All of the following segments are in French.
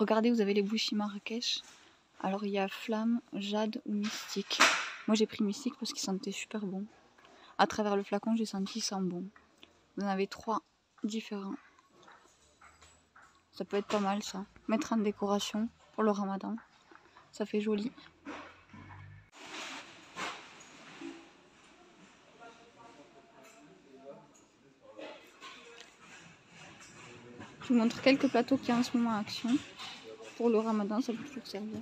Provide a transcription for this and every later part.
Regardez, vous avez les bougies Marrakech. Alors il y a flamme, jade ou mystique. Moi j'ai pris mystique parce qu'il sentait super bon. À travers le flacon, j'ai senti qu'il sent bon. Vous en avez 3 différents. Ça peut être pas mal ça. Mettre en décoration pour le ramadan. Ça fait joli. Je vous montre quelques plateaux qui y a en ce moment en action. Pour le ramadan, ça peut toujours servir.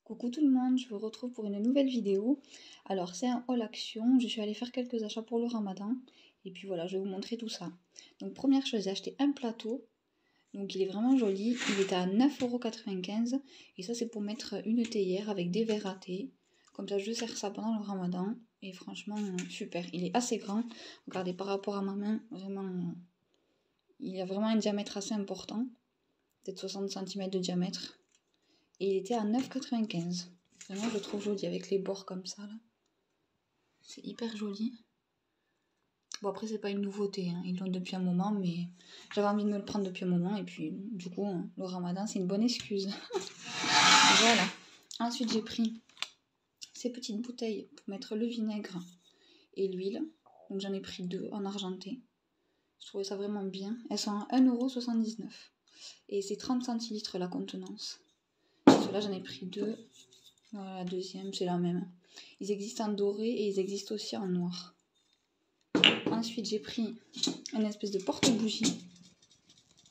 Coucou tout le monde, je vous retrouve pour une nouvelle vidéo. Alors c'est un haul action, je suis allée faire quelques achats pour le ramadan. Et puis voilà, je vais vous montrer tout ça. Donc première chose, j'ai acheté un plateau. Donc il est vraiment joli, il était à 9,95 €. Et ça c'est pour mettre une théière avec des verres à thé. Comme ça je sers ça pendant le ramadan. Et franchement super, il est assez grand. Regardez par rapport à ma main, vraiment, il a vraiment un diamètre assez important. Peut-être 60 cm de diamètre. Et il était à 9,95 €. Vraiment, je le trouve joli avec les bords comme ça, là. C'est hyper joli. Bon, après, c'est pas une nouveauté, hein. Ils l'ont depuis un moment, mais j'avais envie de me le prendre depuis un moment. Et puis, du coup, le ramadan, c'est une bonne excuse. Voilà. Ensuite, j'ai pris ces petites bouteilles pour mettre le vinaigre et l'huile. Donc, j'en ai pris 2 en argenté. Je trouvais ça vraiment bien. Elles sont à 1,79 €. Et c'est 30 centilitres la contenance. Ceux-là, j'en ai pris 2. Voilà, la deuxième, c'est la même. Ils existent en doré et ils existent aussi en noir. Ensuite, j'ai pris une espèce de porte-bougie.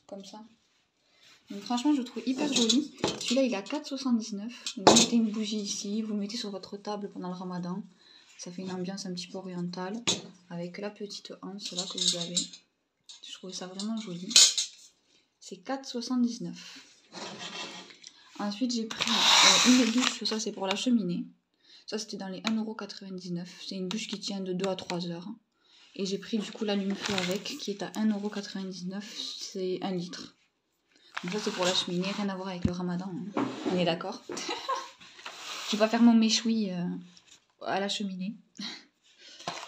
Comme ça. Donc franchement, je le trouve hyper joli. Celui-là, il est à 4,79 €. Vous mettez une bougie ici, vous le mettez sur votre table pendant le ramadan. Ça fait une ambiance un petit peu orientale. Avec la petite anse là que vous avez. Je trouve ça vraiment joli. C'est 4,79 €. Ensuite, j'ai pris une bûche, ça c'est pour la cheminée. Ça c'était dans les 1,99 €. C'est une bûche qui tient de 2 à 3 heures. Et j'ai pris du coup l'allume-feu avec, qui est à 1,99 €. C'est 1 litre. Donc ça c'est pour la cheminée, rien à voir avec le ramadan. Hein. On est d'accord. Je vais pas faire mon méchoui à la cheminée.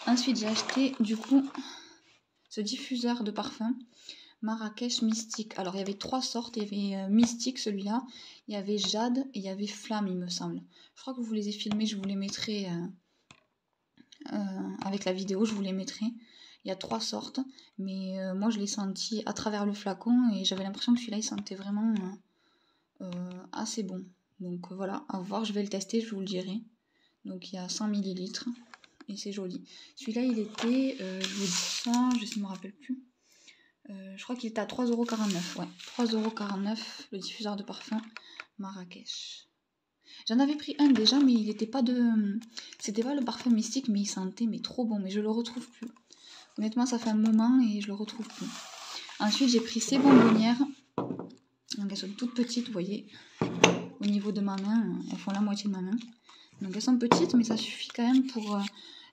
Ensuite j'ai acheté du coup ce diffuseur de parfum. Marrakech Mystique. Alors il y avait 3 sortes, il y avait Mystique celui-là, il y avait Jade et il y avait Flamme il me semble. Je crois que je vous les ai filmés, je vous les mettrai avec la vidéo, je vous les mettrai. Il y a 3 sortes, mais moi je l'ai senti à travers le flacon et j'avais l'impression que celui-là il sentait vraiment assez bon. Donc voilà, à voir, je vais le tester, je vous le dirai. Donc il y a 100 ml et c'est joli. Celui-là il était, je vous dis ça, je ne me rappelle plus. Je crois qu'il était à 3,49 €. Ouais, 3,49 € le diffuseur de parfum Marrakech. J'en avais pris un déjà, mais il n'était pas de. C'était pas le parfum mystique, mais il sentait mais trop bon. Mais je le retrouve plus. Honnêtement, ça fait un moment et je le retrouve plus. Ensuite, j'ai pris ces bonbonnières. Donc elles sont toutes petites, vous voyez. Au niveau de ma main, elles font la moitié de ma main. Donc elles sont petites, mais ça suffit quand même pour.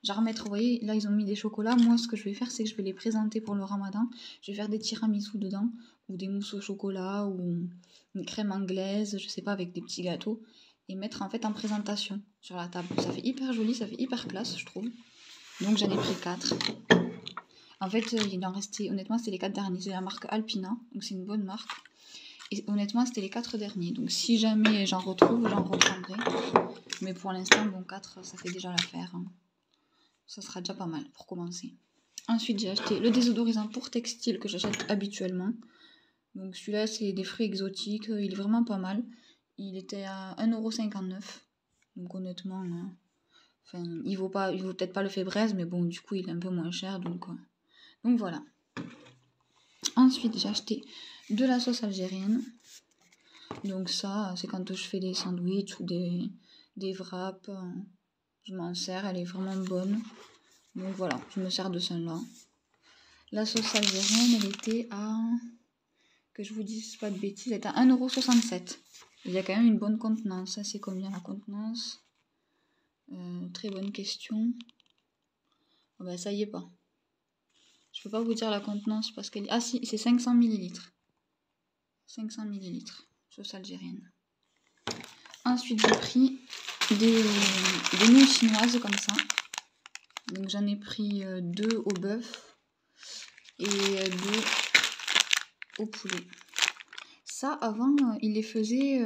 Genre mettre, vous voyez, là ils ont mis des chocolats. Moi ce que je vais faire, c'est que je vais les présenter pour le ramadan. Je vais faire des tiramisu dedans, ou des mousses au chocolat, ou une crème anglaise, je sais pas, avec des petits gâteaux. Et mettre en fait en présentation sur la table. Ça fait hyper joli, ça fait hyper classe, je trouve. Donc j'en ai pris 4. En fait, il en restait, honnêtement, c'était les 4 derniers. C'est la marque Alpina, donc c'est une bonne marque. Et honnêtement, c'était les 4 derniers. Donc si jamais j'en retrouve, j'en reprendrai. Mais pour l'instant, bon, 4, ça fait déjà l'affaire. Hein. Ça sera déjà pas mal pour commencer. Ensuite, j'ai acheté le désodorisant pour textile que j'achète habituellement. Donc celui-là, c'est des fruits exotiques. Il est vraiment pas mal. Il était à 1,59 €. Donc honnêtement, enfin, il vaut peut-être pas le fait braise, mais bon, du coup, il est un peu moins cher. Donc voilà. Ensuite, j'ai acheté de la sauce algérienne. Donc ça, c'est quand je fais des sandwichs ou des wraps. Je m'en sers, elle est vraiment bonne. Donc voilà, je me sers de celle-là. La sauce algérienne, elle était à... Que je vous dise pas de bêtises, elle était à 1,67 €. Il y a quand même une bonne contenance. Ça, c'est combien la contenance? Très bonne question. Oh bah ça y est pas. Je peux pas vous dire la contenance parce qu'elle... Ah si, c'est 500 ml. 500 ml, sauce algérienne. Ensuite, j'ai pris des nouilles chinoises comme ça. Donc j'en ai pris 2 au bœuf et 2 au poulet. Ça, avant, ils les faisaient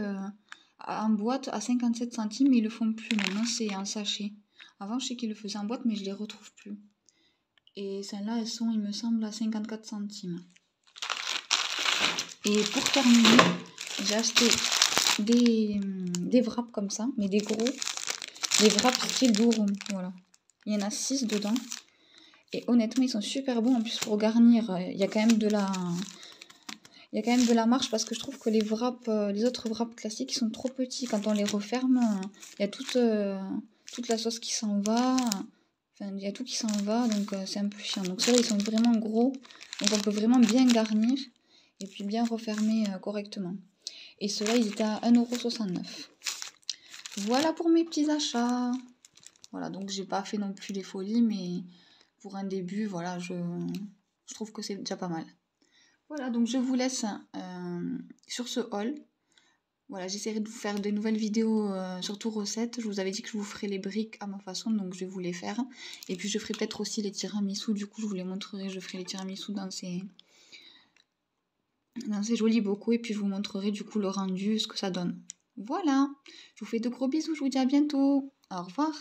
en boîte à 57 centimes, mais ils le font plus. Maintenant, c'est en sachet. Avant, je sais qu'ils le faisaient en boîte, mais je les retrouve plus. Et celles-là, elles sont, il me semble, à 54 centimes. Et pour terminer, j'ai acheté des wraps comme ça, mais des gros. Des wraps style durum, voilà. Il y en a 6 dedans. Et honnêtement, ils sont super bons. En plus, pour garnir, il y a quand même de la... Il y a quand même de la marge parce que je trouve que les autres wraps classiques, ils sont trop petits. Quand on les referme, il y a toute la sauce qui s'en va. Enfin, il y a tout qui s'en va, donc c'est un peu chiant. Donc ceux-là, ils sont vraiment gros. Donc on peut vraiment bien garnir et puis bien refermer correctement. Et ceux-là, ils étaient à 1,69 €. Voilà pour mes petits achats. Voilà, donc j'ai pas fait non plus des folies, mais pour un début, voilà, je trouve que c'est déjà pas mal. Voilà, donc je vous laisse sur ce haul. Voilà, j'essaierai de vous faire des nouvelles vidéos, surtout recettes. Je vous avais dit que je vous ferai les briques à ma façon, donc je vais vous les faire. Et puis je ferai peut-être aussi les tiramisu, du coup je vous les montrerai. Je ferai les tiramisu dans ces jolis bocaux, et puis je vous montrerai du coup le rendu, ce que ça donne. Voilà, je vous fais de gros bisous, je vous dis à bientôt. Au revoir.